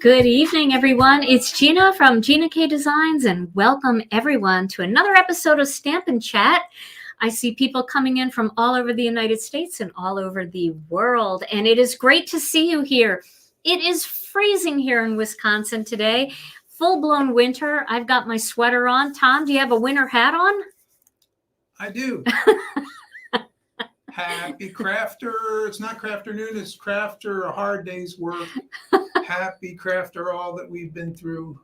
Good evening, everyone. It's Gina from Gina K Designs, and welcome everyone to another episode of Stampin' Chat. I see people coming in from all over the United States and all over the world, and it is great to see you here. It is freezing here in Wisconsin today, full-blown winter. I've got my sweater on. Tom, do you have a winter hat on? I do. Happy crafter. It's not crafternoon, it's crafter, a hard day's work. Happy crafter, all that we've been through.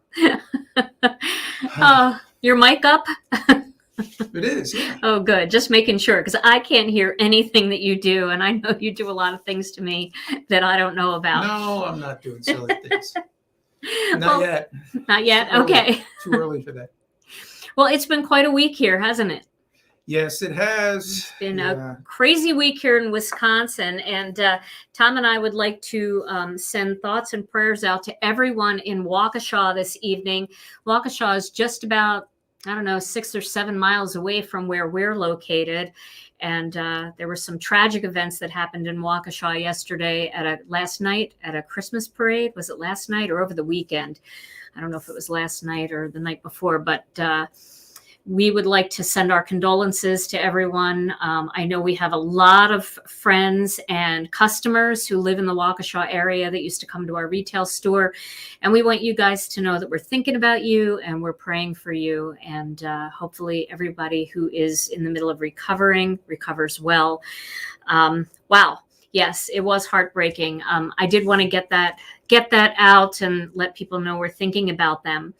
Your mic up? It is, yeah. Oh, good. Just making sure, because I can't hear anything that you do, and I know you do a lot of things to me that I don't know about. No, I'm not doing silly things. Not yet. Not yet? Too early. Okay. Too early for that. Well, it's been quite a week here, hasn't it? Yes, it has. It's been a crazy week here in Wisconsin, and Tom and I would like to send thoughts and prayers out to everyone in Waukesha this evening. Waukesha is just about, 6 or 7 miles away from where we're located, and there were some tragic events that happened in Waukesha yesterday last night at a Christmas parade. Was it last night or over the weekend? I don't know if it was last night or the night before, but we would like to send our condolences to everyone. I know we have a lot of friends and customers who live in the Waukesha area that used to come to our retail store. And we want you guys to know that we're thinking about you and we're praying for you. And hopefully everybody who is in the middle of recovers well. Wow. Yes, it was heartbreaking. I did want to get that out and let people know we're thinking about them.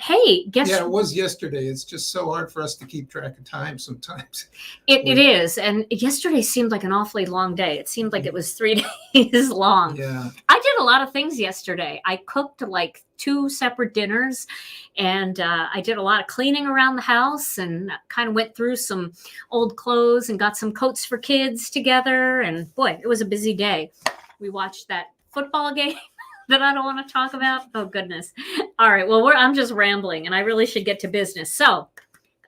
Hey, Yeah, it was yesterday. It's just so hard for us to keep track of time sometimes. It is. And yesterday seemed like an awfully long day. It seemed like it was 3 days long. Yeah. I did a lot of things yesterday. I cooked like 2 separate dinners, and I did a lot of cleaning around the house and kind of went through some old clothes and got some coats for kids together. And boy, it was a busy day. We watched that football game that I don't want to talk about. Oh, goodness. All right. Well, I'm just rambling, and I really should get to business. So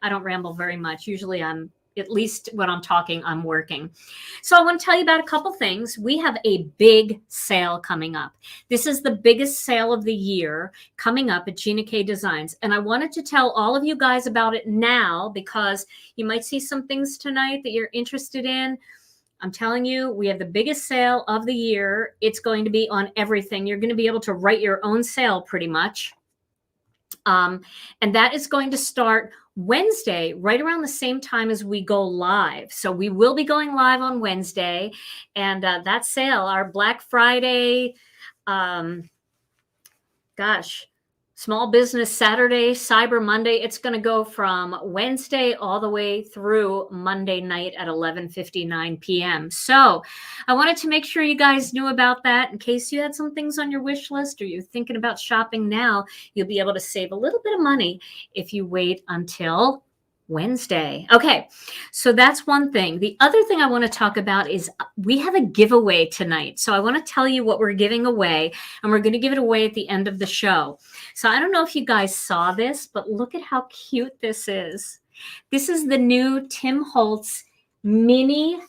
I don't ramble very much. Usually at least when I'm talking, I'm working. So I want to tell you about a couple things. We have a big sale coming up. This is the biggest sale of the year coming up at Gina K Designs. And I wanted to tell all of you guys about it now because you might see some things tonight that you're interested in. I'm telling you, we have the biggest sale of the year. It's going to be on everything. You're going to be able to write your own sale pretty much. And that is going to start Wednesday, right around the same time as we go live. So we will be going live on Wednesday. And that sale, our Black Friday, Small Business Saturday, Cyber Monday, it's going to go from Wednesday all the way through Monday night at 11:59 p.m. So I wanted to make sure you guys knew about that in case you had some things on your wish list or you're thinking about shopping now. You'll be able to save a little bit of money if you wait until Wednesday. Okay, so that's one thing. The other thing I want to talk about is we have a giveaway tonight. So I want to tell you what we're giving away, and we're going to give it away at the end of the show. So I don't know if you guys saw this, but look at how cute this is. This is the new Tim Holtz mini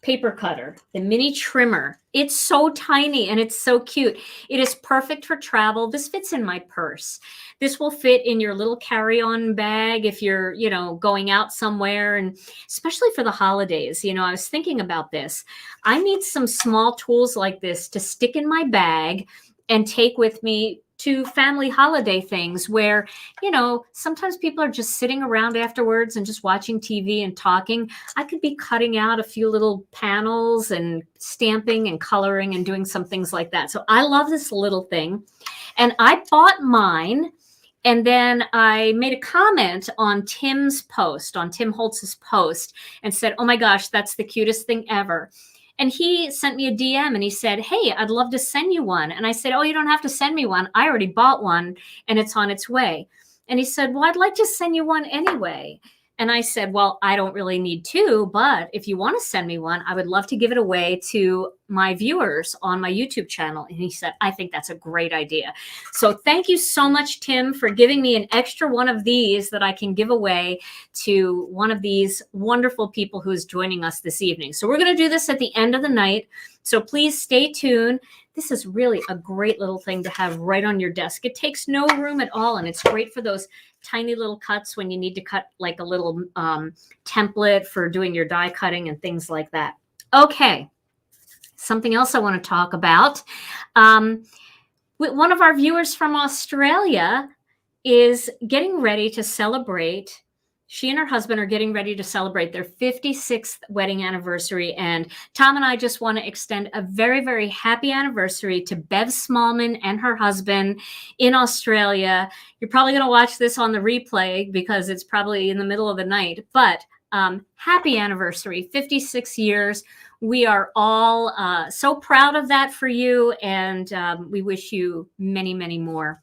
paper cutter, the mini trimmer. It's so tiny and it's so cute. It is perfect for travel. This fits in my purse. This will fit in your little carry-on bag if you're, going out somewhere, and especially for the holidays. I was thinking about this. I need some small tools like this to stick in my bag and take with me to family holiday things where, sometimes people are just sitting around afterwards and just watching TV and talking. I could be cutting out a few little panels and stamping and coloring and doing some things like that. So I love this little thing. And I bought mine. And then I made a comment on Tim's post, on Tim Holtz's post, and said, oh my gosh, that's the cutest thing ever. And he sent me a DM and he said, hey, I'd love to send you one. And I said, oh, you don't have to send me one. I already bought one and it's on its way. And he said, well, I'd like to send you one anyway. And I said, well, I don't really need to, but if you want to send me one, I would love to give it away to my viewers on my YouTube channel. And he said, I think that's a great idea. So thank you so much, Tim, for giving me an extra one of these that I can give away to one of these wonderful people who is joining us this evening. So we're going to do this at the end of the night. So please stay tuned. this is really a great little thing to have right on your desk. It takes no room at all, and it's great for those tiny little cuts when you need to cut like a little template for doing your die cutting and things like that. Okay, something else I want to talk about. One of our viewers from Australia is getting ready to celebrate. She and her husband are getting ready to celebrate their 56th wedding anniversary. And Tom and I just want to extend a very, very happy anniversary to Bev Smallman and her husband in Australia. You're probably going to watch this on the replay because it's probably in the middle of the night. But happy anniversary, 56 years. We are all so proud of that for you, and we wish you many, many more.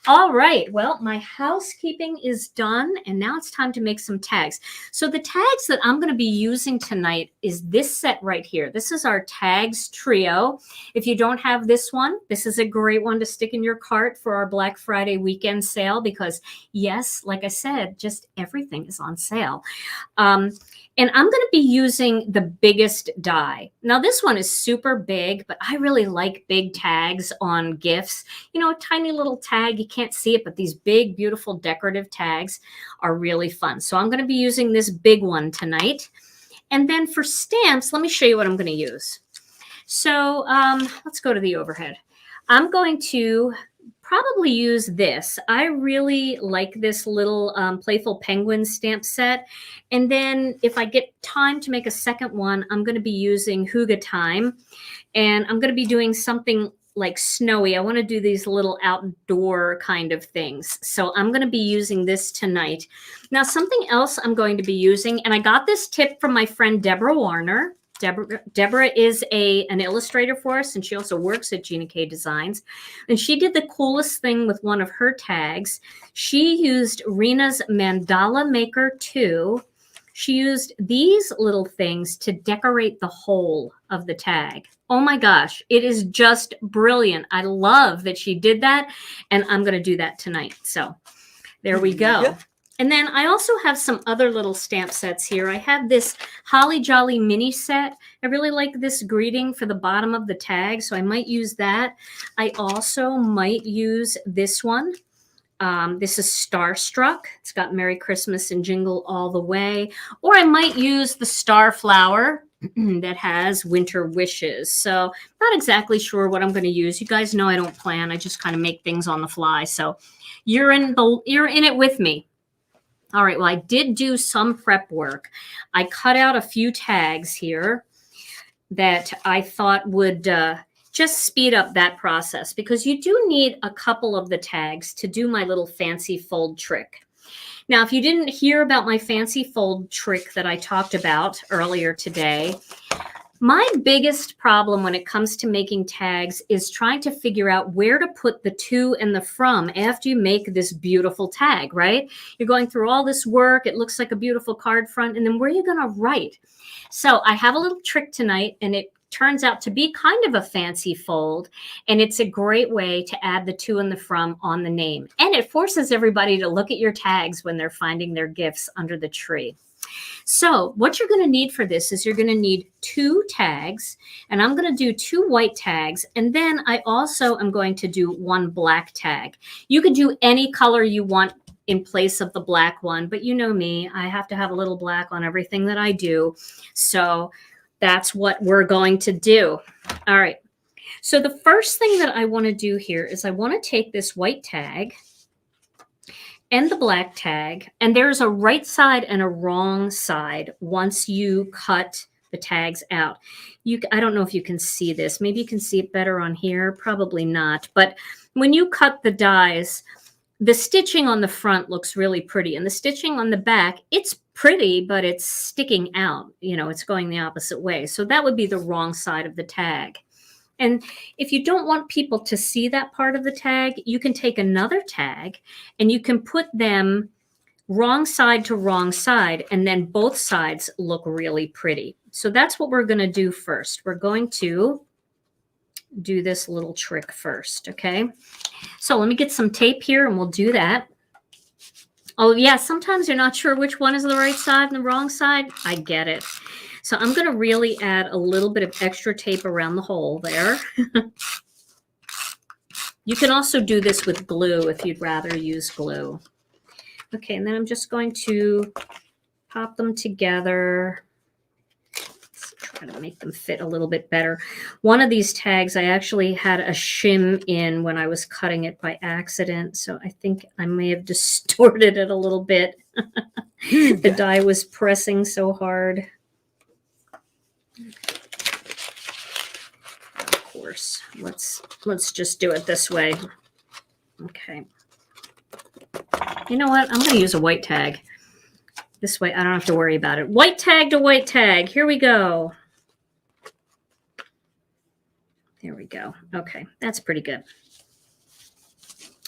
All right, well, my housekeeping is done, and now it's time to make some tags. So the tags that I'm going to be using tonight is this set right here. This is our tags trio. If you don't have this one, this is a great one to stick in your cart for our Black Friday weekend sale because, yes, like I said, just everything is on sale. And I'm going to be using the biggest die. Now, this one is super big, but I really like big tags on gifts. You know, a tiny little tag, you can't see it, but these big, beautiful decorative tags are really fun. So I'm going to be using this big one tonight. And then for stamps, let me show you what I'm going to use. So let's go to the overhead. I'm going to probably use this. I really like this little Playful Penguins stamp set. And then if I get time to make a second one, I'm going to be using Hygge Time. And I'm going to be doing something like snowy. I want to do these little outdoor kind of things. So I'm going to be using this tonight. Now, something else I'm going to be using, and I got this tip from my friend Deborah Warner. Deborah is an illustrator for us, and she also works at Gina K Designs. And she did the coolest thing with one of her tags. She used Rena's Mandala Maker 2. She used these little things to decorate the whole of the tag. Oh my gosh, it is just brilliant. I love that she did that, and I'm going to do that tonight. So there we go. Yeah. And then I also have some other little stamp sets here. I have this Holly Jolly mini set. I really like this greeting for the bottom of the tag, so I might use that. I also might use this one. This is Starstruck. It's got Merry Christmas and Jingle All the Way. Or I might use the Star Flower that has Winter Wishes. So not exactly sure what I'm going to use. You guys know I don't plan. I just kind of make things on the fly. So you're in it with me. All right, well, I did do some prep work. I cut out a few tags here that I thought would just speed up that process because you do need a couple of the tags to do my little fancy fold trick. Now, if you didn't hear about my fancy fold trick that I talked about earlier today, my biggest problem when it comes to making tags is trying to figure out where to put the to and the from after you make this beautiful tag, right? You're going through all this work. It looks like a beautiful card front. And then where are you going to write? So I have a little trick tonight, and it turns out to be kind of a fancy fold. And it's a great way to add the to and the from on the name. And it forces everybody to look at your tags when they're finding their gifts under the tree. So what you're going to need for this is you're going to need 2 tags, and I'm going to do 2 white tags, and then I also am going to do 1 black tag. You could do any color you want in place of the black one, but you know me, I have to have a little black on everything that I do. So that's what we're going to do. All right. So the first thing that I want to do here is I want to take this white tag and the black tag, and there's a right side and a wrong side once you cut the tags out. I don't know if you can see this. Maybe you can see it better on here. Probably not. But when you cut the dies, the stitching on the front looks really pretty, and the stitching on the back, it's pretty, but it's sticking out. You know, it's going the opposite way. So that would be the wrong side of the tag. And if you don't want people to see that part of the tag, you can take another tag and you can put them wrong side to wrong side, and then both sides look really pretty. So that's what we're going to do first. We're going to do this little trick first, okay? So let me get some tape here and we'll do that. Oh, yeah, sometimes you're not sure which one is the right side and the wrong side. I get it. So I'm going to really add a little bit of extra tape around the hole there. You can also do this with glue if you'd rather use glue. Okay, and then I'm just going to pop them together. Let's try to make them fit a little bit better. One of these tags I actually had a shim in when I was cutting it by accident, so I think I may have distorted it a little bit. The die was pressing so hard. Of course, let's just do it this way. Okay. You know what? I'm going to use a white tag. This way I don't have to worry about it. White tag to white tag. Here we go. There we go. Okay, that's pretty good.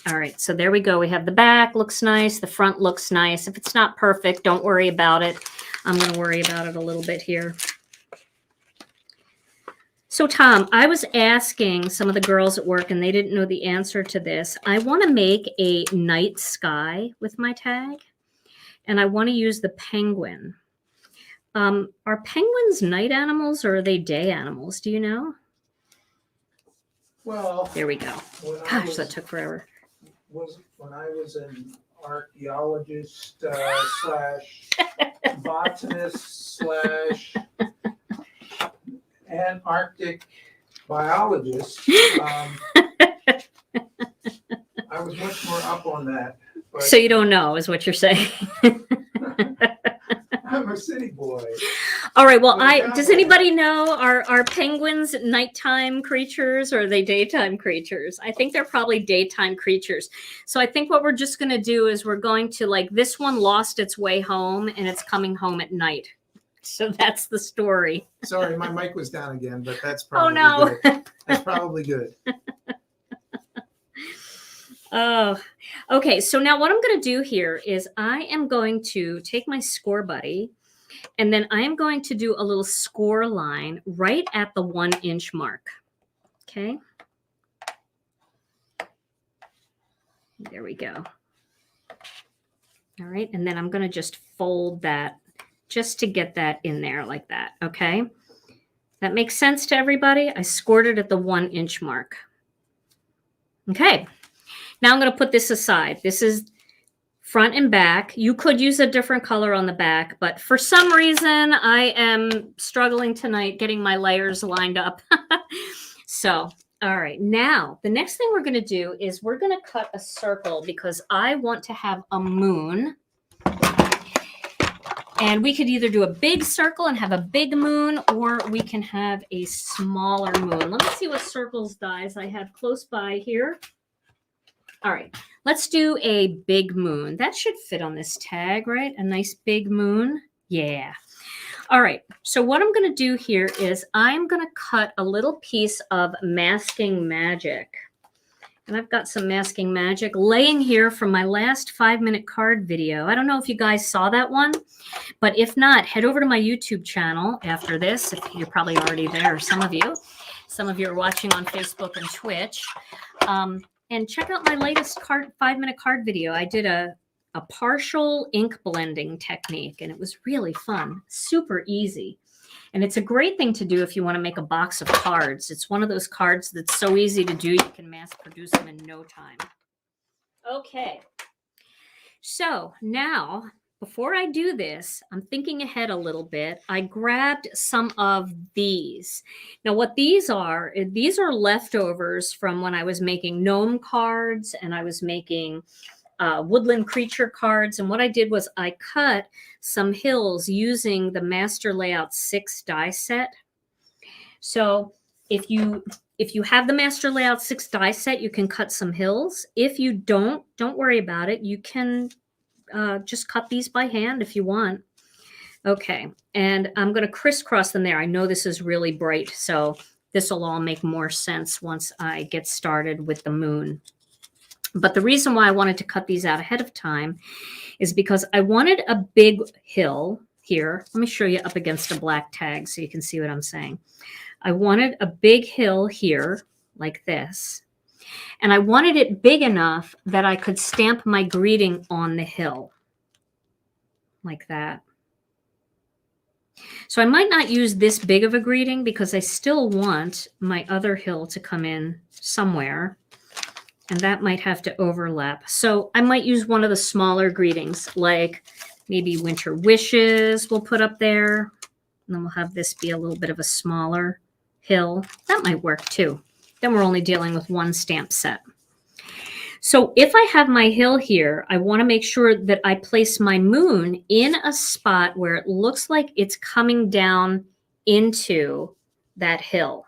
All right, so there we go. We have the back, looks nice. The front looks nice. If it's not perfect, don't worry about it. I'm going to worry about it a little bit here. So Tom, I was asking some of the girls at work and they didn't know the answer to this. I want to make a night sky with my tag and I want to use the penguin. Are penguins night animals or are they day animals? Do you know? Well, there we go. Gosh, that took forever. When I was an archaeologist slash botanist slash Antarctic biologist, I was much more up on that. But so you don't know, is what you're saying. I'm a city boy. All right. Well, does anybody know, are penguins nighttime creatures or are they daytime creatures? I think they're probably daytime creatures. So I think what we're just going to do is we're going to, like, this one lost its way home and it's coming home at night. So that's the story. Sorry, my mic was down again, but that's probably good. That's probably good. Oh, okay. So now what I'm going to do here is I am going to take my score buddy and then I am going to do a little score line right at the 1 inch mark. Okay. There we go. All right. And then I'm going to just fold that just to get that in there like that. Okay. That makes sense to everybody? I scored it at the 1 inch mark. Okay. Now I'm going to put this aside. This is front and back. You could use a different color on the back, but for some reason I am struggling tonight getting my layers lined up. So, all right. Now, the next thing we're going to do is we're going to cut a circle because I want to have a moon. And we could either do a big circle and have a big moon, or we can have a smaller moon. Let me see what circles dies I have close by here. All right, let's do a big moon. That should fit on this tag, right? A nice big moon. Yeah. All right, so what I'm going to do here is I'm going to cut a little piece of masking magic. And I've got some masking magic laying here from my last 5-minute card video. I don't know if you guys saw that one, but if not, head over to my YouTube channel after this. If you're probably already there, some of you are watching on Facebook and Twitch. And check out my latest 5-minute card video. I did a partial ink blending technique, and it was really fun, super easy. And it's a great thing to do if you want to make a box of cards. It's one of those cards that's so easy to do, you can mass produce them in no time. Okay. So now, before I do this, I'm thinking ahead a little bit. I grabbed some of these. Now, what these are leftovers from when I was making gnome cards and I was making woodland creature cards. And what I did was I cut some hills using the Master Layout 6 die set. So if you have the Master Layout 6 die set, you can cut some hills. If you don't worry about it. You can just cut these by hand if you want. Okay, and I'm going to crisscross them there. I know this is really bright, so this will all make more sense once I get started with the moon. But the reason why I wanted to cut these out ahead of time is because I wanted a big hill here. Let me show you up against a black tag so you can see what I'm saying. I wanted a big hill here like this. And I wanted it big enough that I could stamp my greeting on the hill like that. So I might not use this big of a greeting because I still want my other hill to come in somewhere. and that might have to overlap. So I might use one of the smaller greetings, like maybe Winter Wishes we'll put up there. And then we'll have this be a little bit of a smaller hill. That might work too. Then we're only dealing with one stamp set. So if I have my hill here, I want to make sure that I place my moon in a spot where it looks like it's coming down into that hill.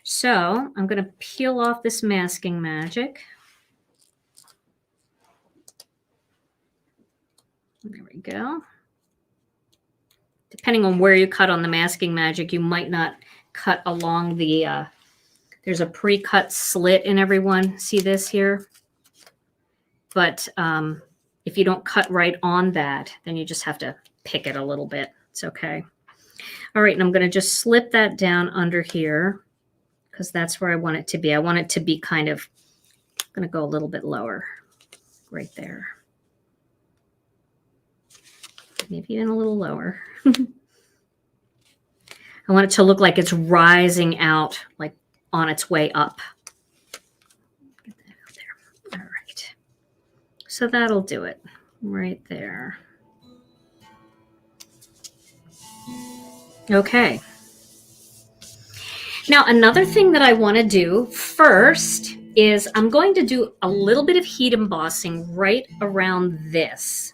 So I'm going to peel off this masking magic. There we go. Depending on where you cut on the masking magic, you might not cut along the, there's a pre-cut slit in everyone. See this here? But if you don't cut right on that, then you just have to pick it a little bit. It's okay. All right, and I'm going to just slip that down under here because that's where I want it to be. I want it to be kind of, I'm going to go a little bit lower right there. Maybe even a little lower. I want it to look like it's rising out, like on its way up. Get that out there. All right. So that'll do it right there. Okay. Now, another thing that I want to do first is I'm going to do a little bit of heat embossing right around this.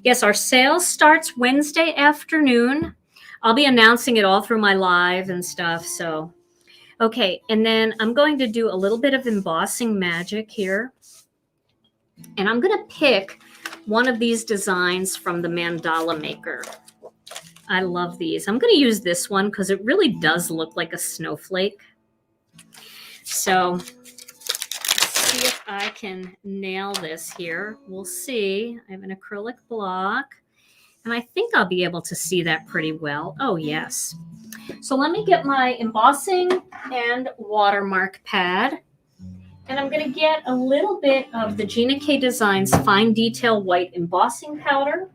Yes, our sale starts Wednesday afternoon. I'll be announcing it all through my live and stuff. So, okay. And then I'm going to do a little bit of embossing magic here. And I'm going to pick one of these designs from the Mandala Maker. I love these. I'm going to use this one because it really does look like a snowflake. So let's see if I can nail this here. We'll see. I have an acrylic block, and I think I'll be able to see that pretty well. Oh, yes. So let me get my embossing and watermark pad, and I'm going to get a little bit of the Gina K Designs Fine Detail White Embossing Powder,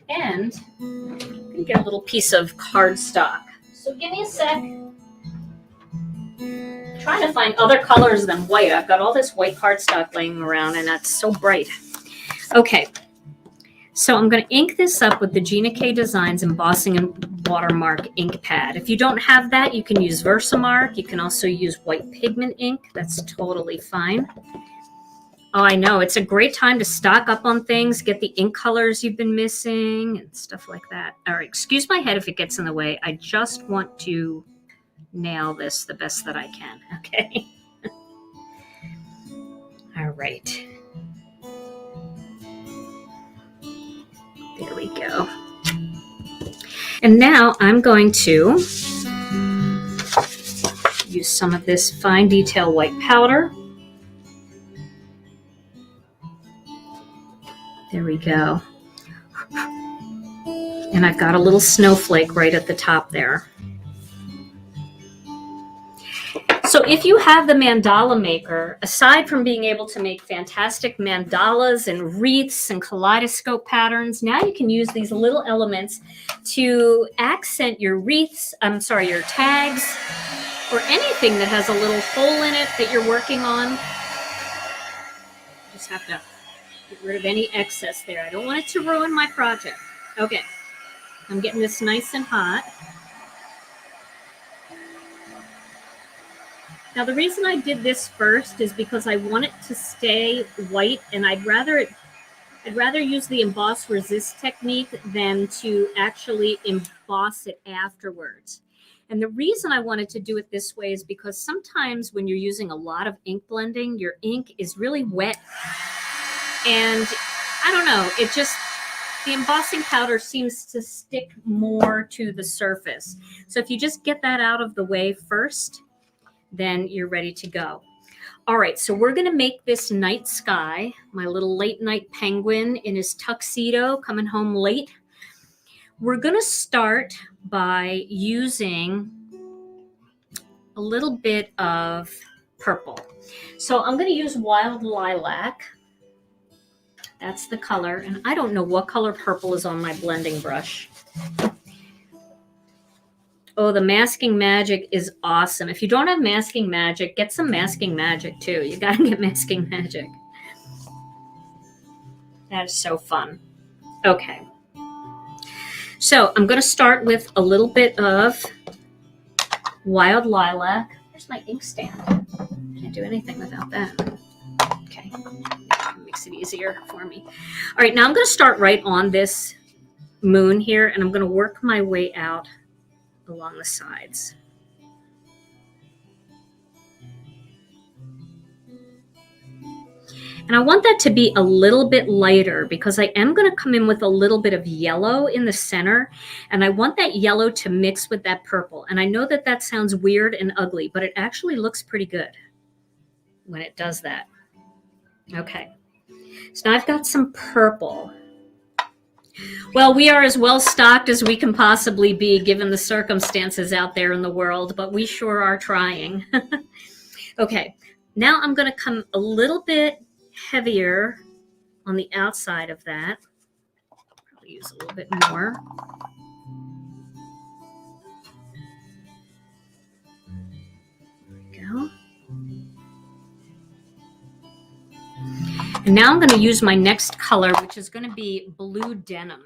and I'm going to get a little piece of cardstock. So give me a sec. Trying to find other colors than white. I've got all this white cardstock laying around and that's so bright. Okay, so I'm going to ink this up with the Gina K Designs Embossing and Watermark Ink Pad. If you don't have that, you can use Versamark. You can also use white pigment ink. That's totally fine. Oh, I know. It's a great time to stock up on things, get the ink colors you've been missing and stuff like that. All right, excuse my head if it gets in the way. I just want to nail this the best that I can, okay? All right. There we go. And now I'm going to use some of this fine detail white powder. There we go. And I've got a little snowflake right at the top there. So if you have the Mandala Maker, aside from being able to make fantastic mandalas and wreaths and kaleidoscope patterns, now you can use these little elements to accent your wreaths, your tags, or anything that has a little hole in it that you're working on. You just have to get rid of any excess there. I don't want it to ruin my project. Okay, I'm getting this nice and hot. Now, the reason I did this first is because I want it to stay white, and I'd rather use the emboss resist technique than to actually emboss it afterwards. And the reason I wanted to do it this way is because sometimes when you're using a lot of ink blending, your ink is really wet. And I don't know, the embossing powder seems to stick more to the surface. So if you just get that out of the way first, then you're ready to go. All right, so we're going to make this night sky, my little late night penguin in his tuxedo coming home late. We're going to start by using a little bit of purple. So I'm going to use Wild Lilac. That's the color, and I don't know what color purple is on my blending brush. Oh, the masking magic is awesome. If you don't have masking magic, get some masking magic too. You got to get masking magic. That is so fun. Okay. So I'm going to start with a little bit of Wild Lilac. Here's my ink stand. Can't do anything without that. Okay. That makes it easier for me. All right, now I'm going to start right on this moon here, and I'm going to work my way out along the sides. And I want that to be a little bit lighter because I am going to come in with a little bit of yellow in the center. And I want that yellow to mix with that purple. And I know that that sounds weird and ugly, but it actually looks pretty good when it does that. Okay. So now I've got some purple. Well, we are as well stocked as we can possibly be given the circumstances out there in the world, but we sure are trying. Okay. Now I'm going to come a little bit heavier on the outside of that. Probably use a little bit more. There we go. And now I'm going to use my next color, which is going to be blue denim.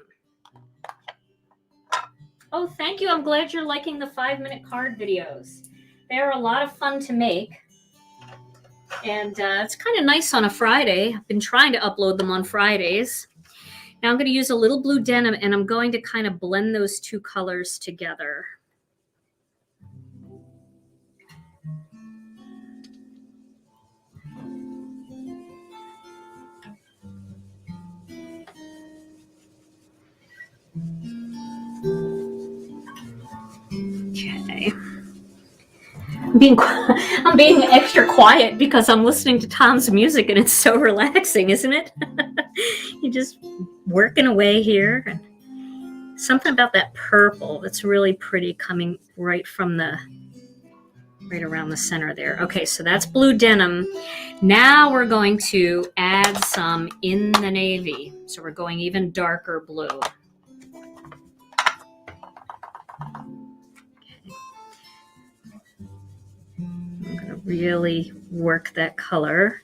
Oh, thank you. I'm glad you're liking the 5-minute card videos. They're a lot of fun to make. And it's kind of nice on a Friday. I've been trying to upload them on Fridays. Now I'm going to use a little blue denim, and I'm going to kind of blend those two colors together. Okay. I'm being extra quiet because I'm listening to Tom's music and it's so relaxing, isn't it? You're just working away here. And something about that purple that's really pretty coming right around the center there. Okay, so that's blue denim. Now we're going to add some in the navy. So we're going even darker blue. I'm going to really work that color.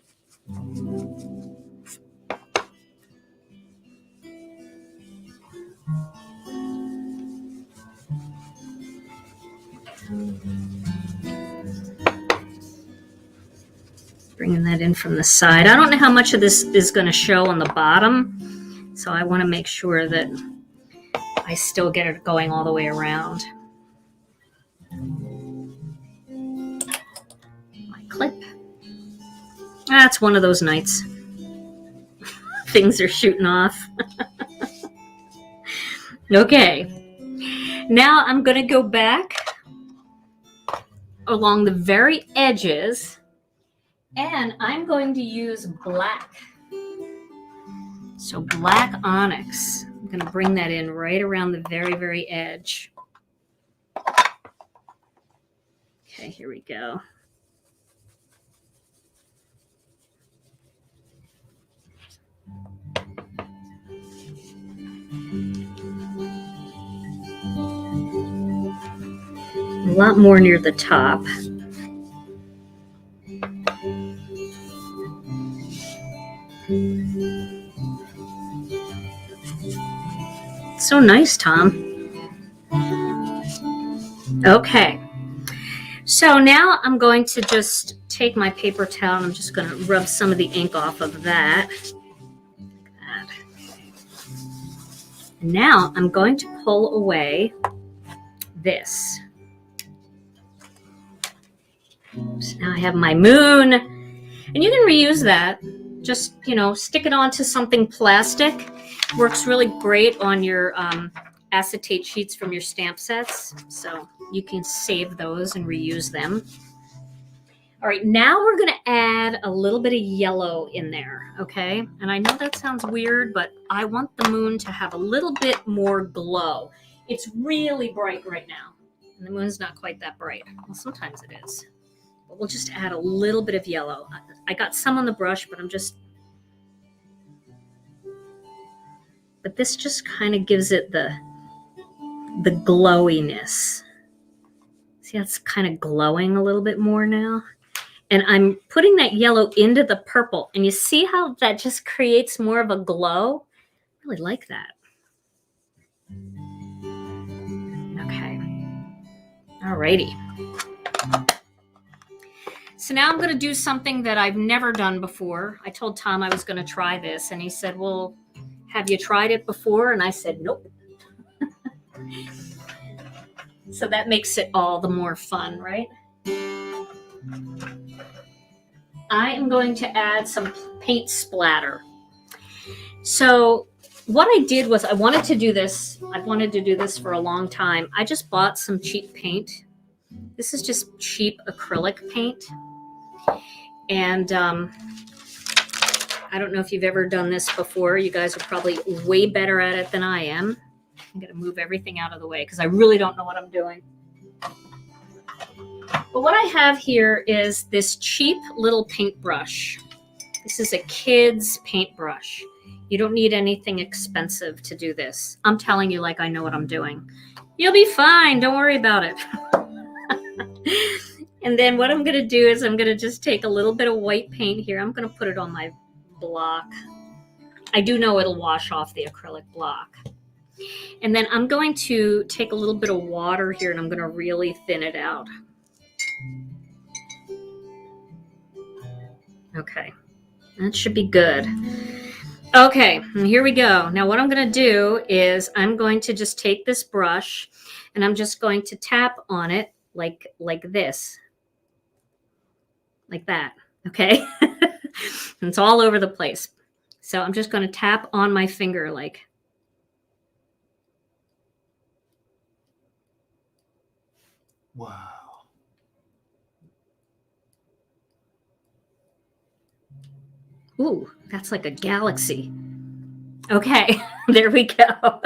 Bringing that in from the side. I don't know how much of this is going to show on the bottom, so I want to make sure that I still get it going all the way around. My clip. That's one of those nights. Things are shooting off. Okay. Now I'm going to go back along the very edges, and I'm going to use black. So black onyx. I'm going to bring that in right around the very, very edge. Okay, here we go. A lot more near the top. So nice, Tom. Okay. So now I'm going to just take my paper towel and I'm just going to rub some of the ink off of that. And now I'm going to pull away this. So now I have my moon, and you can reuse that. Just, stick it onto something plastic. Works really great on your acetate sheets from your stamp sets. So you can save those and reuse them. All right, now we're going to add a little bit of yellow in there, okay? And I know that sounds weird, but I want the moon to have a little bit more glow. It's really bright right now, and the moon's not quite that bright. Well, sometimes it is. But we'll just add a little bit of yellow. I got some on the brush, but but this just kind of gives it the glowiness. See, that's kind of glowing a little bit more now. And I'm putting that yellow into the purple. And you see how that just creates more of a glow? I really like that. Okay. Alrighty. So now I'm going to do something that I've never done before. I told Tom I was going to try this, and he said, well, have you tried it before? And I said, nope. So that makes it all the more fun, right? I am going to add some paint splatter. So what I did was I wanted to do this. I've wanted to do this for a long time. I just bought some cheap paint. This is just cheap acrylic paint. And I don't know if you've ever done this before. You guys are probably way better at it than I am. I'm going to move everything out of the way because I really don't know what I'm doing. But what I have here is this cheap little paintbrush. This is a kid's paintbrush. You don't need anything expensive to do this. I'm telling you like I know what I'm doing. You'll be fine. Don't worry about it. And then what I'm going to do is I'm going to just take a little bit of white paint here. I'm going to put it on my block. I do know it'll wash off the acrylic block. And then I'm going to take a little bit of water here and I'm going to really thin it out. Okay, that should be good. Okay, and here we go. Now what I'm going to do is I'm going to just take this brush and I'm just going to tap on it like this. Like that, okay? It's all over the place. So I'm just going to tap on my finger like. Wow. Ooh, that's like a galaxy. Okay, there we go. All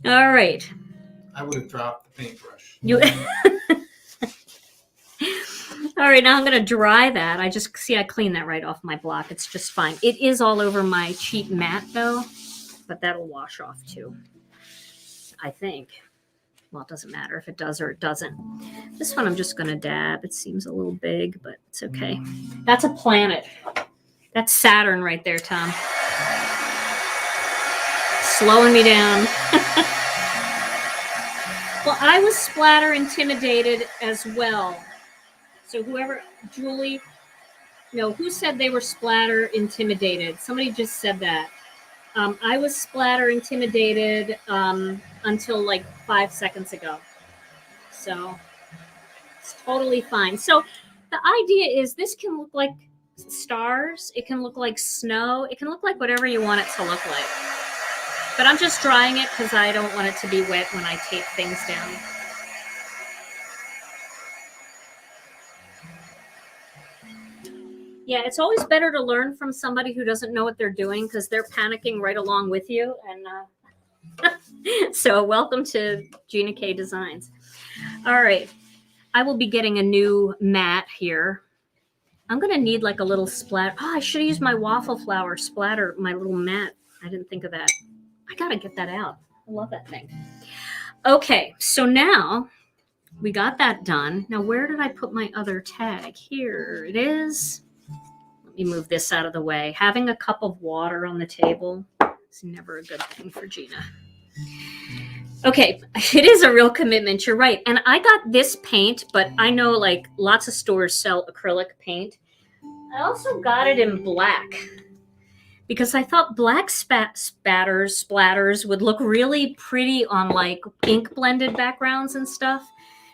right. I would have dropped the paintbrush. You. All right, now I'm going to dry that. I just see I cleaned that right off my block. It's just fine. It is all over my cheap mat though, but that'll wash off too, I think. Well, it doesn't matter if it does or it doesn't. This one I'm just going to dab. It seems a little big, but it's okay. That's a planet. That's Saturn right there, Tom. Slowing me down. Well, I was splatter intimidated as well. So whoever, Julie, no, who said they were splatter intimidated? Somebody just said that. I was splatter intimidated until like 5 seconds ago. So it's totally fine. So the idea is this can look like stars. It can look like snow. It can look like whatever you want it to look like. But I'm just drying it because I don't want it to be wet when I tape things down. Yeah, it's always better to learn from somebody who doesn't know what they're doing because they're panicking right along with you. And so welcome to Gina K Designs. All right, I will be getting a new mat here. I'm going to need like a little splatter. Oh, I should have used my waffle flower splatter, my little mat. I didn't think of that. I got to get that out. I love that thing. Okay, so now we got that done. Now, where did I put my other tag? Here it is. Let me move this out of the way. Having a cup of water on the table is never a good thing for Gina. Okay, it is a real commitment. You're right. And I got this paint, but I know like lots of stores sell acrylic paint. I also got it in black because I thought black splatters would look really pretty on like ink blended backgrounds and stuff.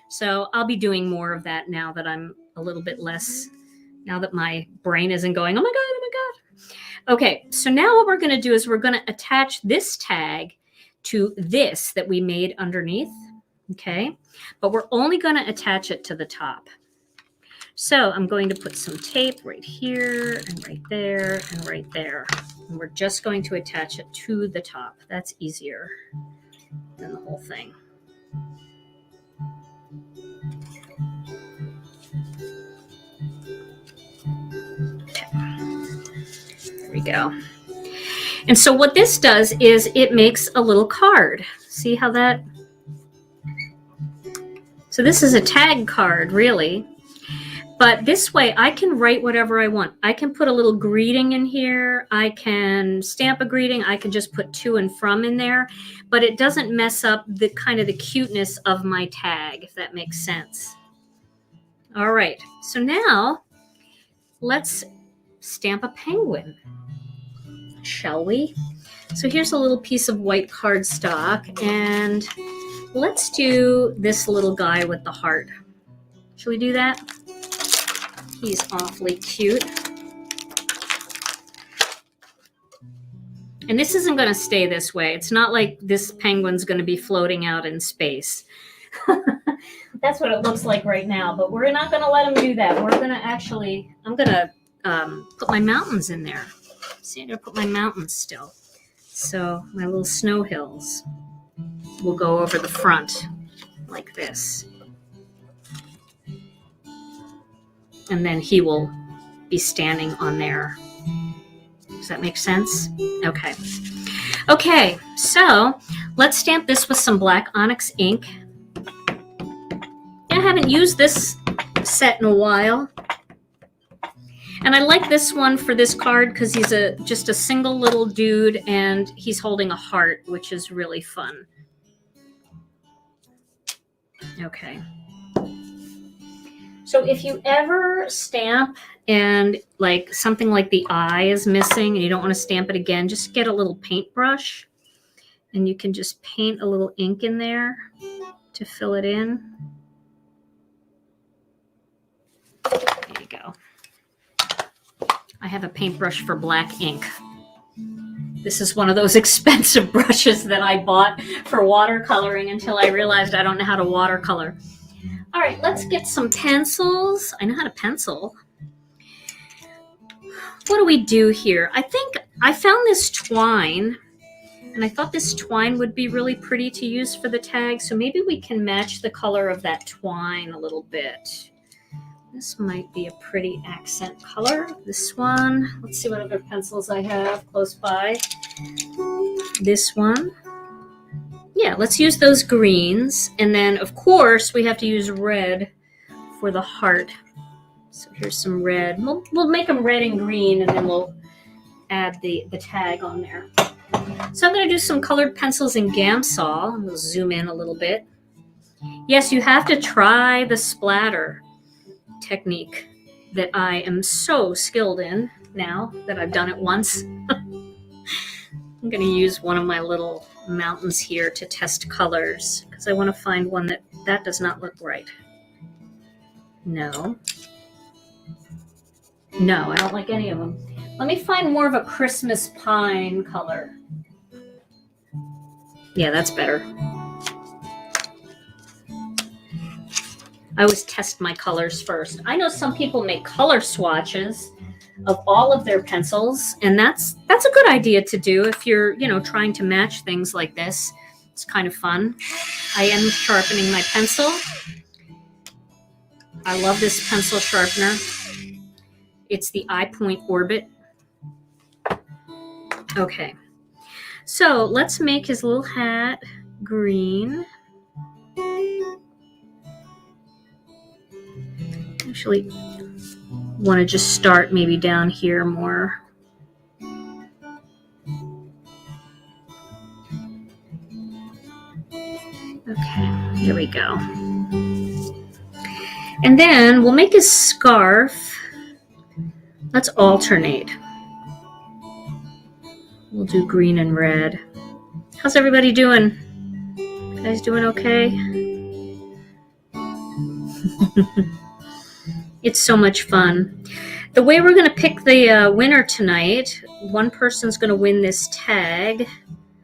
So I'll be doing more of that now that I'm a little bit less, now that my brain isn't going, oh my God, oh my God. Okay, so now what we're going to do is we're going to attach this tag to this that we made underneath, okay? But we're only going to attach it to the top. So I'm going to put some tape right here and right there and right there. And we're just going to attach it to the top. That's easier than the whole thing. There we go. And so what this does is it makes a little card. See how that So this is a tag card, really. But this way, I can write whatever I want. I can put a little greeting in here. I can stamp a greeting. I can just put to and from in there. But it doesn't mess up the kind of the cuteness of my tag, if that makes sense. All right. So now, let's stamp a penguin, shall we? So here's a little piece of white cardstock. And let's do this little guy with the heart. Shall we do that? He's awfully cute. And this isn't going to stay this way. It's not like this penguin's going to be floating out in space. That's what it looks like right now, but we're not going to let him do that. We're going to actually, I'm going to put my mountains in there. See, I'm going to put my mountains still. So my little snow hills will go over the front like this. And then he will be standing on there. Does that make sense? Okay. Okay, so let's stamp this with some black Onyx ink. I haven't used this set in a while. And I like this one for this card because he's just a single little dude and he's holding a heart, which is really fun. Okay. So if you ever stamp and like something like the eye is missing and you don't want to stamp it again, just get a little paintbrush and you can just paint a little ink in there to fill it in. There you go. I have a paintbrush for black ink. This is one of those expensive brushes that I bought for watercoloring until I realized I don't know how to watercolor. All right, let's get some pencils. I know how to pencil. What do we do here? I think I found this twine, and I thought this twine would be really pretty to use for the tag, so maybe we can match the color of that twine a little bit. This might be a pretty accent color. This one. Let's see what other pencils I have close by. This one. Yeah, let's use those greens. And then, of course, we have to use red for the heart. So here's some red. We'll make them red and green, and then we'll add the tag on there. So I'm going to do some colored pencils in Gamsol. We'll zoom in a little bit. Yes, you have to try the splatter technique that I am so skilled in now that I've done it once. I'm going to use one of my little mountains here to test colors because I want to find one that does not look right. No, I don't like any of them. Let me find more of a Christmas pine color. Yeah, that's better. I always test my colors first. I know some people make color swatches of all of their pencils, and that's a good idea to do if you're, trying to match things like this. It's kind of fun. I am sharpening my pencil. I love this pencil sharpener. It's the iPoint Orbit. Okay. So let's make his little hat green. Actually, want to just start maybe down here more. Okay, here we go. And then we'll make his scarf. Let's alternate. We'll do green and red. How's everybody doing? You guys doing okay? It's so much fun. The way we're going to pick the winner tonight, one person's going to win this tag,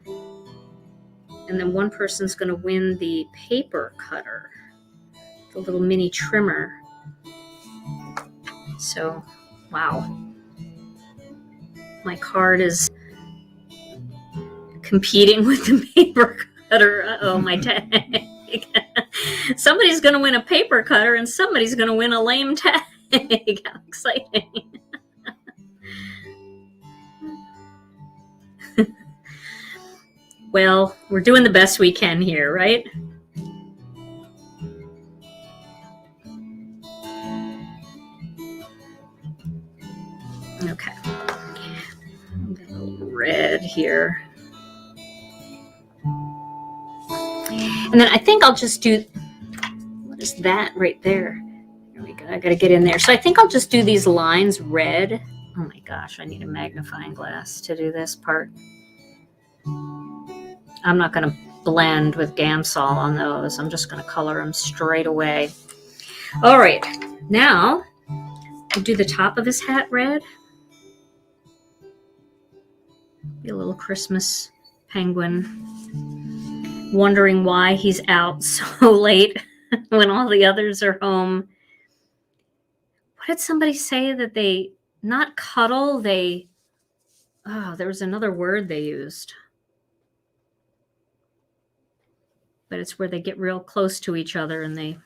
and then one person's going to win the paper cutter, the little mini trimmer. So, wow. My card is competing with the paper cutter. Uh-oh, my tag. Somebody's going to win a paper cutter and somebody's going to win a lame tag. How exciting. Well, we're doing the best we can here, right? Okay. Got a little red here. And then I think I'll just do, what is that right there? There we go. I got to get in there. So I think I'll just do these lines red. Oh my gosh, I need a magnifying glass to do this part. I'm not going to blend with Gamsol on those. I'm just going to color them straight away. All right, now I'll do the top of his hat red. Be a little Christmas penguin, wondering why he's out so late when all the others are home. What did somebody say that they, not cuddle, they, oh, there was another word they used. But it's where they get real close to each other and they,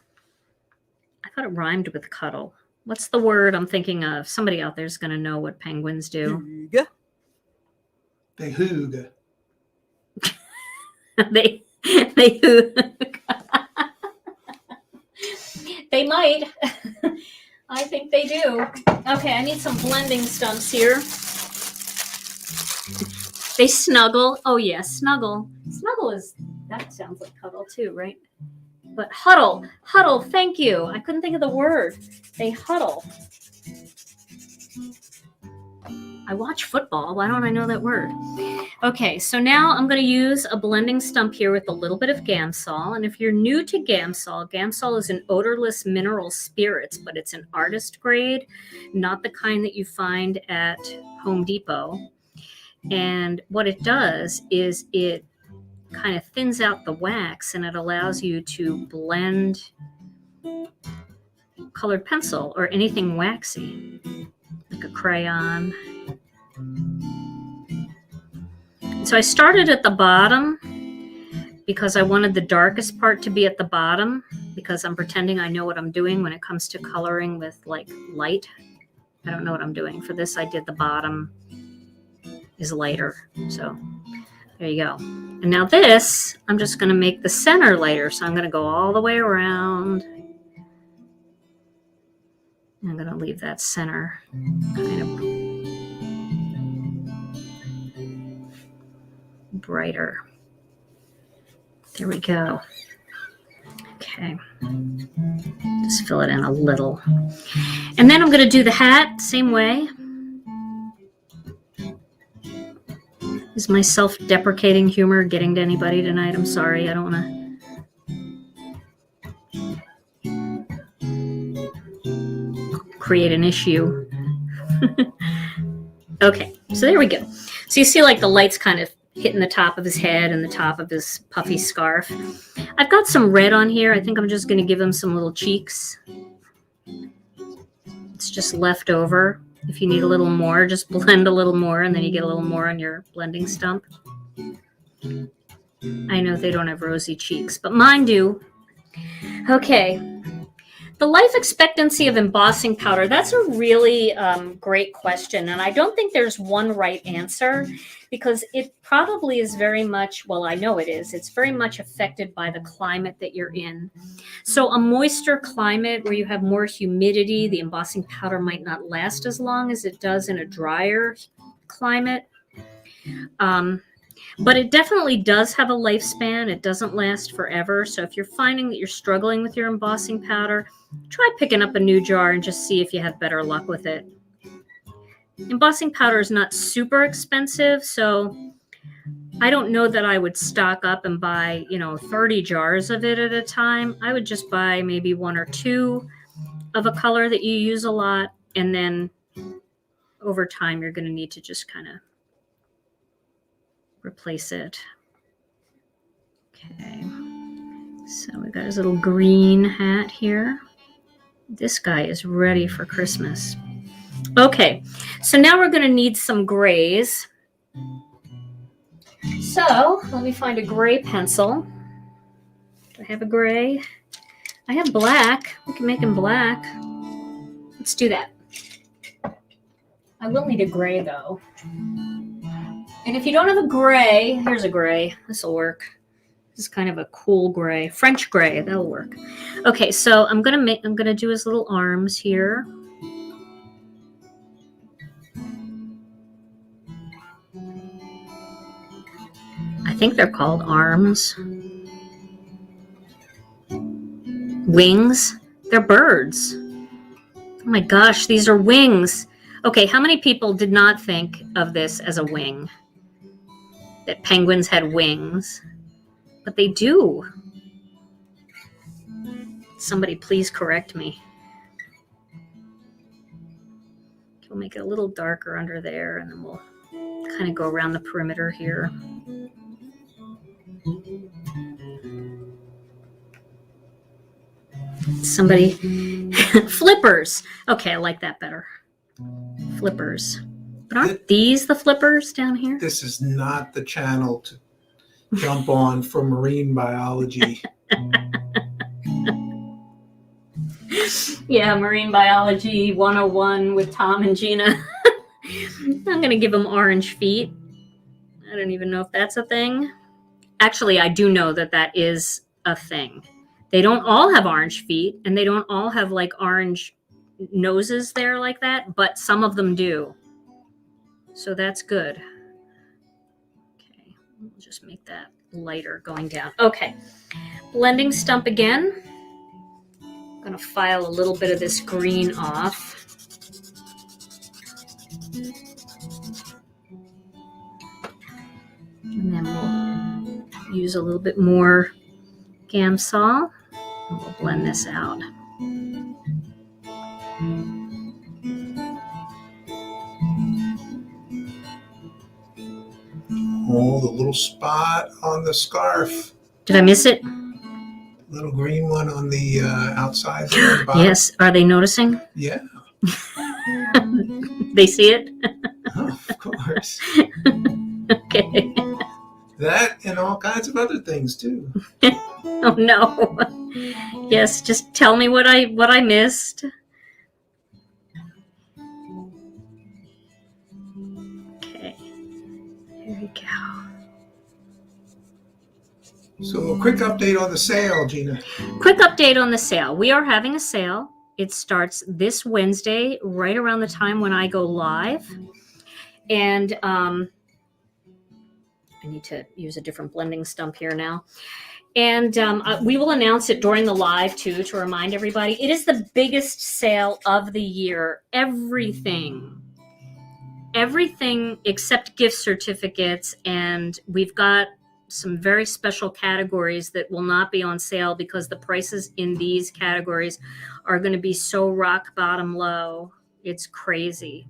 I thought it rhymed with cuddle. What's the word I'm thinking of? Somebody out there is going to know what penguins do. Hoog. They hoog. they hoog. They might. I think they do. Okay, I need some blending stumps here. They snuggle. Oh, yeah, snuggle. Snuggle is, that sounds like cuddle too, right? But huddle, huddle, thank you. I couldn't think of the word. They huddle. I watch football. Why don't I know that word? Okay, so now I'm going to use a blending stump here with a little bit of Gamsol. And if you're new to Gamsol, Gamsol is an odorless mineral spirits, but it's an artist grade, not the kind that you find at Home Depot. And what it does is it kind of thins out the wax and it allows you to blend colored pencil or anything waxy, like a crayon. So I started at the bottom because I wanted the darkest part to be at the bottom because I'm pretending I know what I'm doing when it comes to coloring with like light. I don't know what I'm doing. For this, I did the bottom is lighter. So there you go. And now this, I'm just going to make the center lighter. So I'm going to go all the way around. I'm going to leave that center kind of brighter. There we go. Okay. Just fill it in a little. And then I'm going to do the hat same way. Is my self-deprecating humor getting to anybody tonight? I'm sorry. I don't want to create an issue. Okay, so there we go. So you see like the light's kind of hitting the top of his head and the top of his puffy scarf. I've got some red on here. I think I'm just going to give him some little cheeks. It's just left over. If you need a little more, just blend a little more, and then you get a little more on your blending stump. I know they don't have rosy cheeks, but mine do. Okay. The life expectancy of embossing powder, that's a really great question. And I don't think there's one right answer because it probably is very much, well, I know it is. It's very much affected by the climate that you're in. So a moister climate where you have more humidity, the embossing powder might not last as long as it does in a drier climate. But it definitely does have a lifespan. It doesn't last forever. So if you're finding that you're struggling with your embossing powder, try picking up a new jar and just see if you have better luck with it. Embossing powder is not super expensive, so I don't know that I would stock up and buy, 30 jars of it at a time. I would just buy maybe 1 or 2 of a color that you use a lot, and then over time you're going to need to just kind of replace it. Okay, so we got his little green hat here. This guy is ready for Christmas. Okay, so now we're going to need some grays. So let me find a gray pencil. Do I have a gray? I have black. We can make him black. Let's do that. I will need a gray though. And if you don't have a gray, here's a gray. This will work. This is kind of a cool gray, French gray. That'll work. Okay, so I'm gonna do his little arms here. think they're called arms. Wings. They're birds. Oh my gosh, these are wings. Okay, how many people did not think of this as a wing? That penguins had wings. But they do. Somebody please correct me. We'll make it a little darker under there, and then we'll kind of go around the perimeter here. Somebody, flippers. Okay, I like that better. Flippers. But aren't these the flippers down here? This is not the channel to jump on for marine biology. Yeah, Marine Biology 101 with Tom and Gina. I'm going to give them orange feet. I don't even know if that's a thing. Actually, I do know that that is a thing. They don't all have orange feet, and they don't all have like orange noses there like that, but some of them do. So that's good. Okay, we'll just make that lighter going down. Okay, blending stump again. I'm going to file a little bit of this green off. And then we'll use a little bit more Gamsol, and we'll blend this out. Oh, the little spot on the scarf. Did I miss it? Little green one on the outside there. The Yes. Are they noticing? Yeah. They see it? Oh, of course. Okay. That and all kinds of other things too. Oh no. Yes, just tell me what I missed. Okay. There we go. So a quick update on the sale, Gina. Quick update on the sale. We are having a sale. It starts this Wednesday, right around the time when I go live. And I need to use a different blending stump here now. And we will announce it during the live too, to remind everybody. It is the biggest sale of the year. Everything except gift certificates. And we've got some very special categories that will not be on sale because the prices in these categories are going to be so rock bottom low. It's crazy.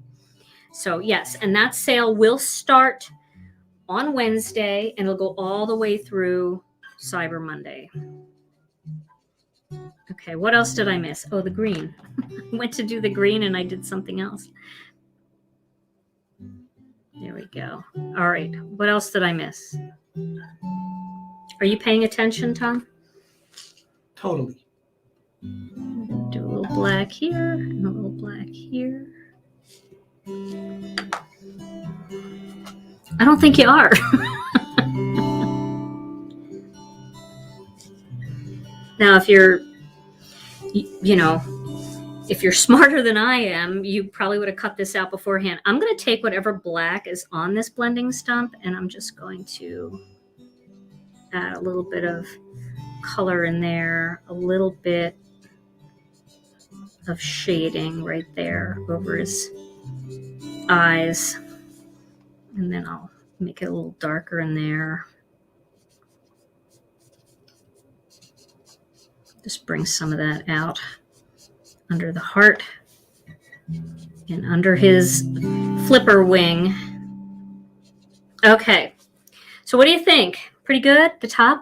So yes, and that sale will start on Wednesday and it'll go all the way through Cyber Monday. Okay, what else did I miss? Oh, the green. I went to do the green and I did something else. There we go. All right, what else did I miss? Are you paying attention, Tom? Totally. Do a little black here and a little black here. I don't think you are. Now, if you're, if you're smarter than I am, you probably would have cut this out beforehand. I'm going to take whatever black is on this blending stump, and I'm just going to add a little bit of color in there, a little bit of shading right there over his eyes. And then I'll make it a little darker in there. Just bring some of that out under the heart and under his flipper wing. Okay, so what do you think? Pretty good? The top?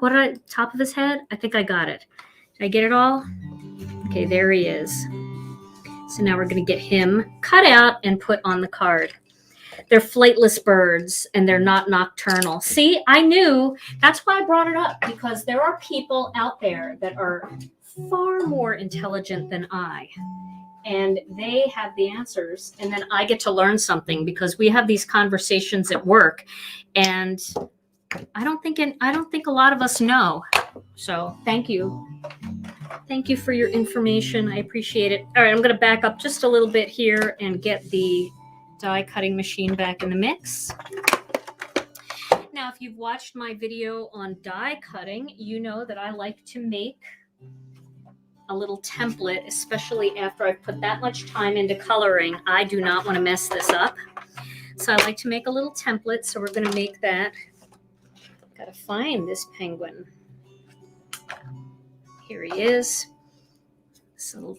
Top of his head? I think I got it. Did I get it all? Okay, there he is. So now we're going to get him cut out and put on the card. They're flightless birds and they're not nocturnal. See, I knew. That's why I brought it up, because there are people out there that are far more intelligent than I. And they have the answers. And then I get to learn something because we have these conversations at work. And I don't think a lot of us know. So thank you. Thank you for your information. I appreciate it. All right, I'm going to back up just a little bit here and get the die cutting machine back in the mix. Now, Now, if you've watched my video on die cutting, you know that I like to make a little template, especially after I've put that much time into coloring. I do not want to mess this up. So I like to make a little template. So we're going to make that. Got to find this penguin. Here he is. So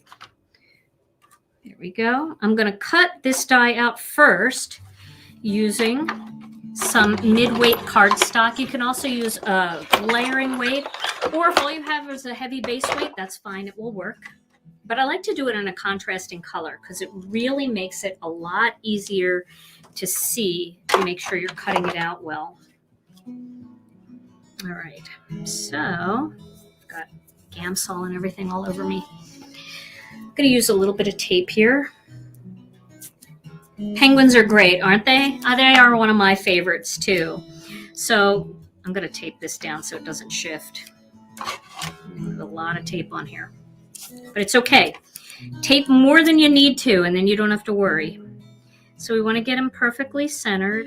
there we go. I'm going to cut this die out first using some mid-weight cardstock. You can also use a layering weight, or if all you have is a heavy base weight, that's fine. It will work. But I like to do it in a contrasting color because it really makes it a lot easier to see to make sure you're cutting it out well. All right, so I've got Gamsol and everything all over me. I'm going to use a little bit of tape here. Penguins are great, aren't they? They are one of my favorites too. So I'm going to tape this down so it doesn't shift. There's a lot of tape on here, but it's okay. Tape more than you need to, and then you don't have to worry. So we want to get them perfectly centered.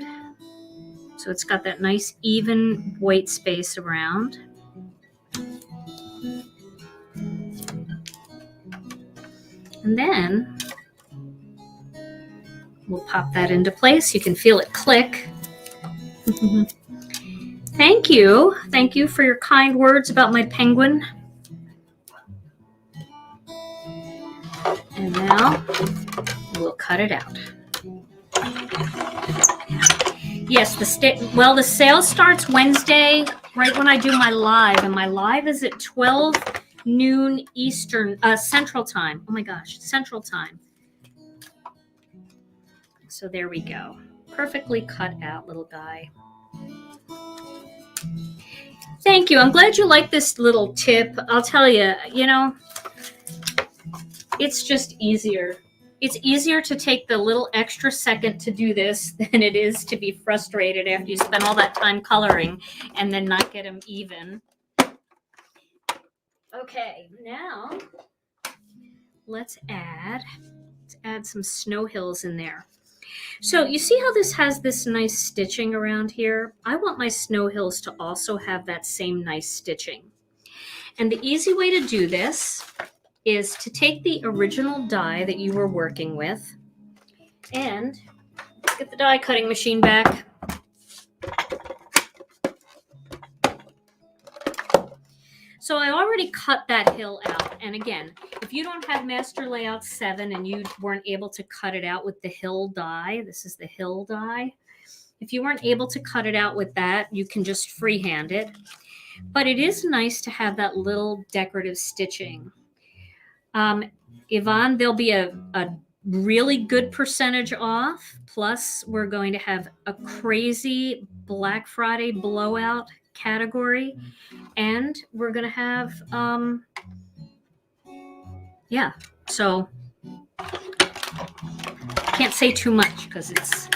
So it's got that nice even white space around. And then we'll pop that into place. You can feel it click. Thank you. Thank you for your kind words about my penguin. And now we'll cut it out. Yes, the sale starts Wednesday, right when I do my live, and my live is at 12 noon Eastern, Central Time. Oh my gosh, Central Time. So there we go. Perfectly cut out little guy. Thank you. I'm glad you like this little tip. I'll tell you, you know, it's just easier. It's easier to take the little extra second to do this than it is to be frustrated after you spend all that time coloring and then not get them even. Okay, now let's add some snow hills in there. So you see how this has this nice stitching around here? I want my snow hills to also have that same nice stitching. And the easy way to do this is to take the original die that you were working with and get the die cutting machine back. So I already cut that hill out. And again, if you don't have Master Layout 7 and you weren't able to cut it out with the hill die, this is the hill die. If you weren't able to cut it out with that, you can just freehand it. But it is nice to have that little decorative stitching. Yvonne, there'll be a really good percentage off. Plus, we're going to have a crazy Black Friday blowout category. And we're going to have, yeah, so can't say too much because it's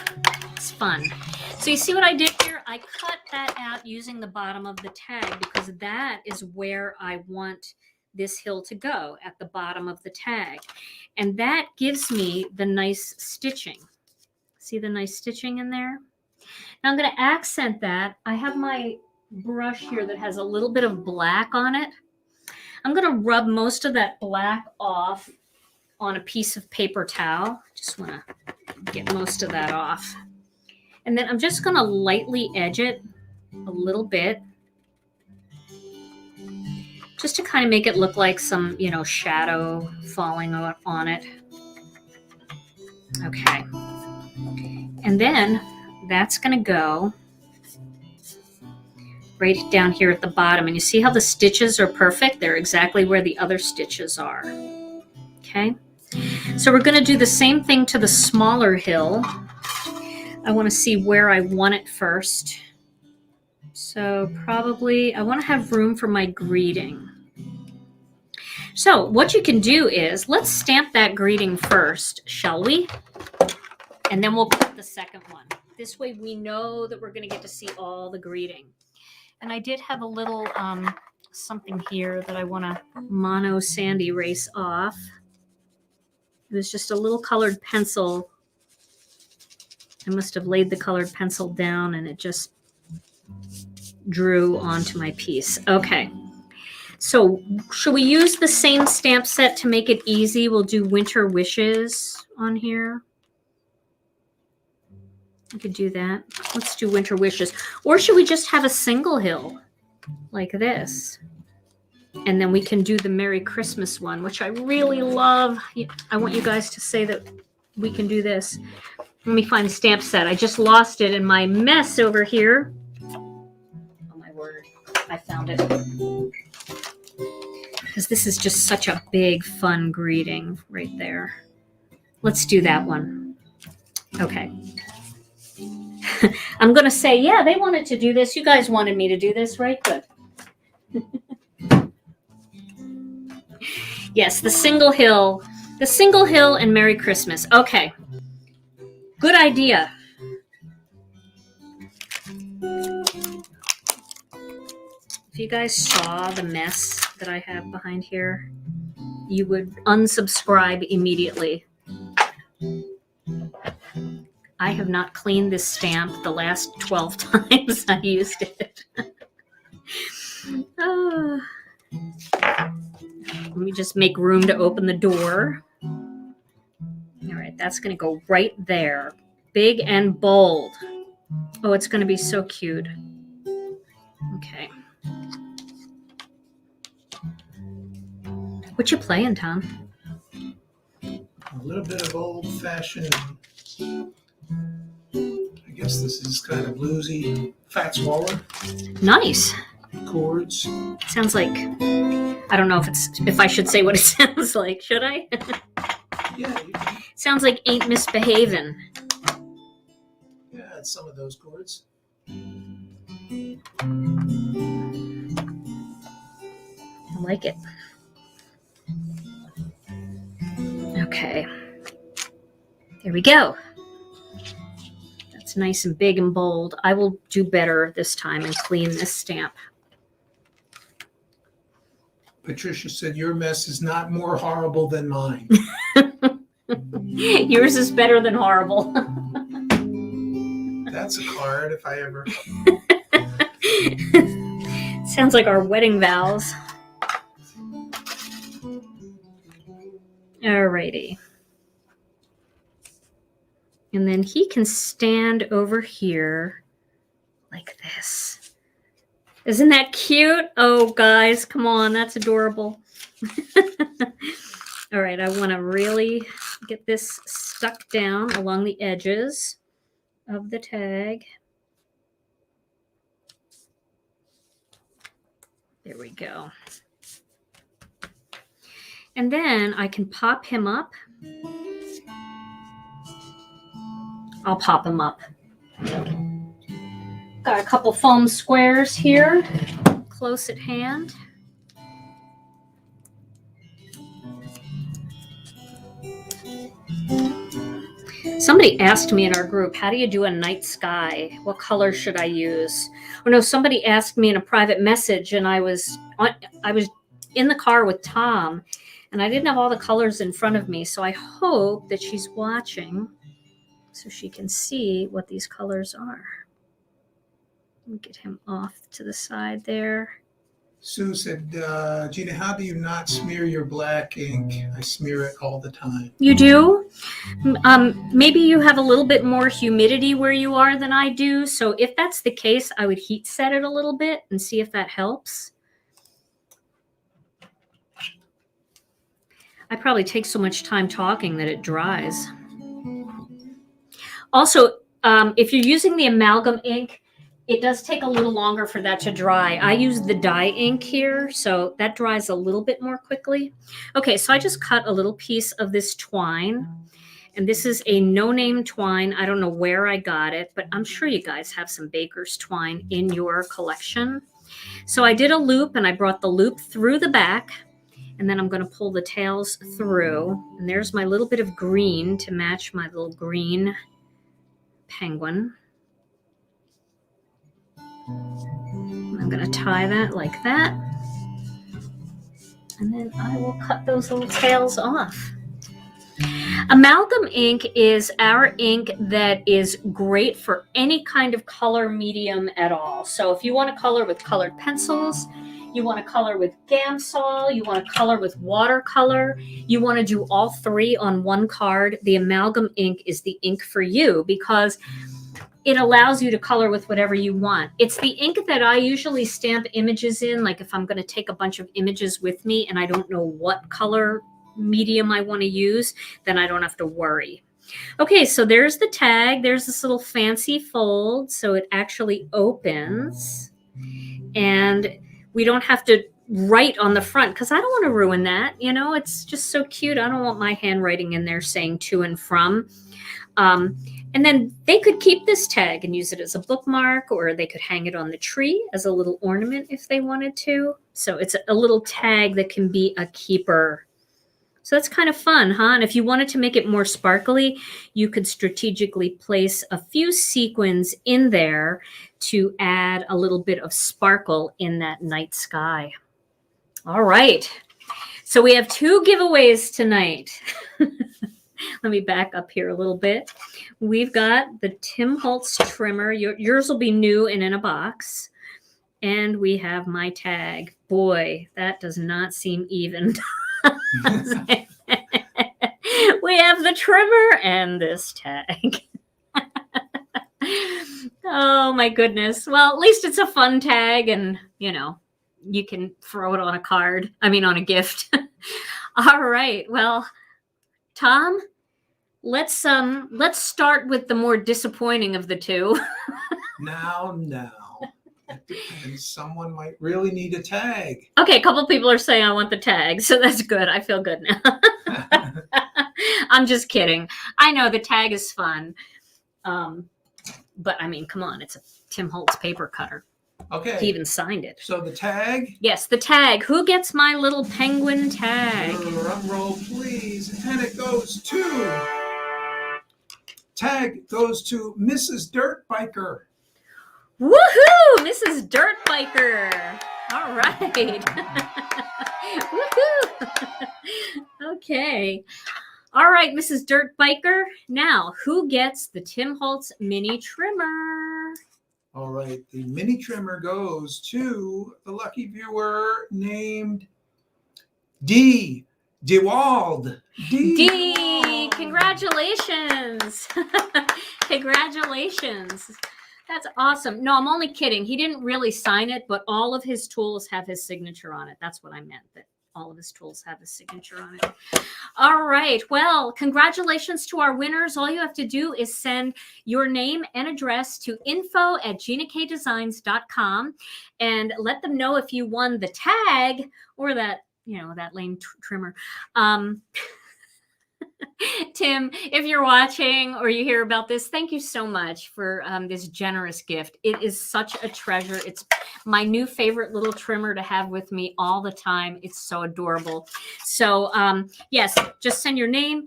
fun. So you see what I did here? I cut that out using the bottom of the tag because that is where I want this hill to go, at the bottom of the tag. And that gives me the nice stitching. See the nice stitching in there? Now I'm going to accent that. I have my brush here that has a little bit of black on it. I'm going to rub most of that black off on a piece of paper towel. Just want to get most of that off. And then I'm just going to lightly edge it a little bit, just to kind of make it look like some, you know, shadow falling on it. Okay. And then that's going to go right down here at the bottom. And you see how the stitches are perfect? They're exactly where the other stitches are. Okay. So we're going to do the same thing to the smaller hill. I want to see where I want it first. So probably I want to have room for my greeting. So what you can do is, let's stamp that greeting first, shall we? And then we'll cut the second one. This way we know that we're going to get to see all the greeting. And I did have a little something here that I want to mono sand erase off. It was just a little colored pencil. I must have laid the colored pencil down and it just drew onto my piece. Okay. So should we use the same stamp set to make it easy? We'll do Winter Wishes on here. I could do that. Let's do Winter Wishes. Or should we just have a single hill like this? And then we can do the Merry Christmas one, which I really love. I want you guys to say that we can do this. Let me find the stamp set. I just lost it in my mess over here. Oh my word. I found it. Because this is just such a big, fun greeting right there. Let's do that one. Okay. I'm going to say, yeah, they wanted to do this. You guys wanted me to do this, right? Good. Yes, the single hill and Merry Christmas. Okay. Good idea. If you guys saw the mess that I have behind here, you would unsubscribe immediately. I have not cleaned this stamp the last 12 times I used it. Let me just make room to open the door. All right, that's going to go right there. Big and bold. Oh, it's going to be so cute. Okay. What you playing, Tom? A little bit of old-fashioned, I guess this is kind of bluesy, Fats Waller. Nice. Chords. Sounds like, I don't know if I should say what it sounds like. Should I? Yeah. Sounds like Ain't Misbehavin'. Yeah, it's some of those chords. I like it. Okay. There we go. That's nice and big and bold. I will do better this time and clean this stamp. Patricia said, your mess is not more horrible than mine. Yours is better than horrible. That's a card if I ever. Sounds like our wedding vows. Alrighty. And then he can stand over here like this. Isn't that cute? Oh, guys, come on. That's adorable. All right, I want to really get this stuck down along the edges of the tag. There we go. And then I can pop him up. I'll pop him up. Got a couple foam squares here, close at hand. Somebody asked me in our group, how do you do a night sky? What color should I use? Oh no, somebody asked me in a private message, and I was in the car with Tom, and I didn't have all the colors in front of me, so I hope that she's watching so she can see what these colors are. Let me get him off to the side there. Sue said, Gina, how do you not smear your black ink? I smear it all the time. You do? Maybe you have a little bit more humidity where you are than I do. So if that's the case, I would heat set it a little bit and see if that helps. I probably take so much time talking that it dries. Also, if you're using the amalgam ink, it does take a little longer for that to dry. I use the dye ink here, so that dries a little bit more quickly. Okay, so I just cut a little piece of this twine, and this is a no-name twine. I don't know where I got it, but I'm sure you guys have some baker's twine in your collection. So I did a loop, and I brought the loop through the back, and then I'm going to pull the tails through. And there's my little bit of green to match my little green penguin. I'm going to tie that like that. And then I will cut those little tails off. Amalgam ink is our ink that is great for any kind of color medium at all. So if you want to color with colored pencils, you want to color with Gamsol, you want to color with watercolor, you want to do all three on one card, the amalgam ink is the ink for you because it allows you to color with whatever you want. It's the ink that I usually stamp images in, like if I'm going to take a bunch of images with me and I don't know what color medium I want to use, then I don't have to worry. Okay, so there's the tag. There's this little fancy fold, so it actually opens. And we don't have to write on the front because I don't want to ruin that. You know, it's just so cute. I don't want my handwriting in there saying to and from. And then they could keep this tag and use it as a bookmark, or they could hang it on the tree as a little ornament if they wanted to. So it's a little tag that can be a keeper. So that's kind of fun, huh? And if you wanted to make it more sparkly, you could strategically place a few sequins in there to add a little bit of sparkle in that night sky. All right. So we have 2 giveaways tonight. Let me back up here a little bit. We've got the Tim Holtz trimmer. Yours will be new and in a box. And we have my tag. Boy, that does not seem even. We have the trimmer and this tag. Oh my goodness. Well, at least it's a fun tag and, you know, you can throw it on a card. I mean, on a gift. All right. Well, Tom, let's start with the more disappointing of the two. Now. It depends. Someone might really need a tag. Okay, a couple people are saying I want the tag, so that's good. I feel good now. I'm just kidding. I know the tag is fun. But I mean, come on, it's a Tim Holtz paper cutter. Okay. He even signed it. So the tag? Yes, the tag. Who gets my little penguin tag? Drum roll, please. And it goes to... Tag goes to Mrs. Dirtbiker. Woohoo! Mrs. Dirtbiker. All right. Woohoo! Okay. All right, Mrs. Dirtbiker. Now, who gets the Tim Holtz mini trimmer? All right, the mini trimmer goes to the lucky viewer named Dewald. D, congratulations. Congratulations. That's awesome. No, I'm only kidding. He didn't really sign it, but all of his tools have his signature on it. That's what I meant, that all of his tools have his signature on it. All right. Well, congratulations to our winners. All you have to do is send your name and address to info@ginakdesigns.com and let them know if you won the tag or that, you know, that lame trimmer. Tim, if you're watching or you hear about this, thank you so much for this generous gift. It is such a treasure. It's my new favorite little trimmer to have with me all the time. It's so adorable. So yes, just send your name,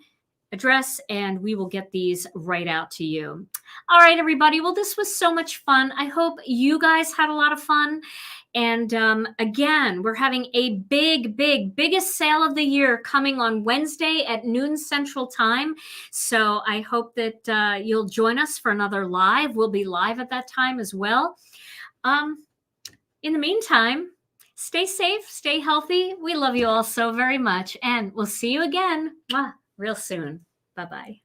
address, and we will get these right out to you. All right, everybody. Well, this was so much fun. I hope you guys had a lot of fun. And again, we're having a biggest sale of the year coming on Wednesday at noon Central Time. So I hope that you'll join us for another live. We'll be live at that time as well. In the meantime, stay safe, stay healthy. We love you all so very much. And we'll see you again real soon. Bye-bye.